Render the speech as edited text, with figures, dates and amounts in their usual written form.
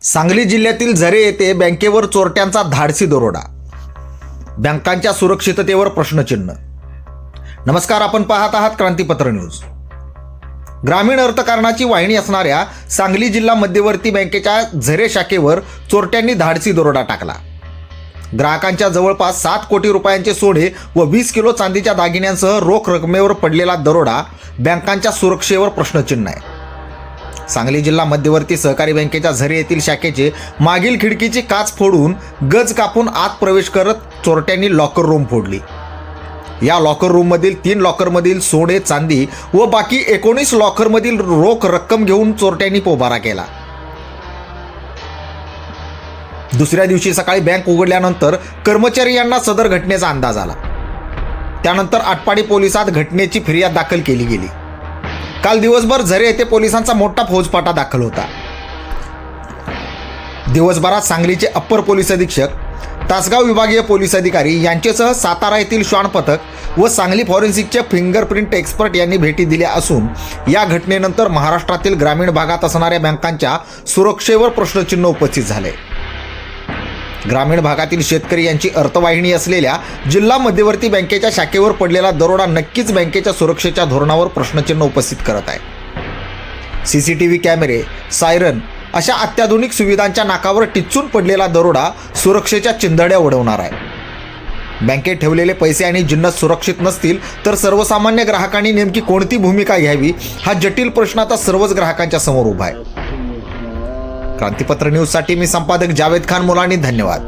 सांगली जिल्ह्यातील झरे येथे बँकेवर चोरट्यांचा धाडसी दरोडा. बँकांच्या सुरक्षिततेवर प्रश्नचिन्ह. नमस्कार, आपण पाहत आहात क्रांतीपत्र न्यूज. ग्रामीण अर्थकारणाची वाहिनी असणाऱ्या सांगली जिल्हा मध्यवर्ती बँकेच्या झरे शाखेवर चोरट्यांनी धाडसी दरोडा टाकला. ग्राहकांच्या जवळपास 7 कोटी रुपयांचे सोने व 20 किलो चांदीच्या दागिन्यांसह रोख रकमेवर पडलेला दरोडा बँकांच्या सुरक्षेवर प्रश्नचिन्ह आहे. सांगली जिल्हा मध्यवर्ती सहकारी बँकेच्या झरे येथील शाखेचे मागील खिडकीची काच फोडून गज कापून आत प्रवेश करत चोरट्यांनी लॉकर रूम फोडली. या लॉकर रूममधील 3 लॉकरमधील सोने चांदी व बाकी 19 लॉकरमधील रोख रक्कम घेऊन चोरट्यांनी पोबारा केला. दुसऱ्या दिवशी सकाळी बँक उघडल्यानंतर कर्मचारी यांना सदर घटनेचा अंदाज आला. त्यानंतर आटपाडी पोलिसात घटनेची फिर्याद दाखल केली गेली. काल दिवसभर झरे येथे पोलिसांचा मोठा फौजफाटा दाखल होता. दिवसभरात सांगलीचे अप्पर पोलीस अधीक्षक, तासगाव विभागीय पोलीस अधिकारी यांच्यासह सातारा येथील श्वान पथक व सांगली फॉरेन्सिकचे फिंगरप्रिंट एक्सपर्ट यांनी भेटी दिल्या असून या घटनेनंतर महाराष्ट्रातील ग्रामीण भागात असणाऱ्या बँकांच्या सुरक्षेवर प्रश्नचिन्ह उपस्थित झाले. ग्रामीण भागातील शेतकरी यांची अर्थवाहिनी असलेल्या जिल्हा मध्यवर्ती बँकेच्या शाखेवर पडलेला दरोडा नक्कीच बँकेच्या सुरक्षेच्या धोरणावर प्रश्नचिन्ह उपस्थित करत आहे. CCTV कॅमेरे, सायरन अशा अत्याधुनिक सुविधांच्या नाकावर टिचून पडलेला दरोडा सुरक्षेच्या चिंधड्या उडवणार आहे. बँकेत ठेवलेले पैसे आणि जिन्नस सुरक्षित नसतील तर सर्वसामान्य ग्राहकांनी नेमकी कोणती भूमिका घ्यावी हा जटिल प्रश्न आता सर्वच ग्राहकांच्या समोर उभा आहे. क्रांतीपत्र न्यूजसाठी मी संपादक जावेद खान मुलानी. धन्यवाद.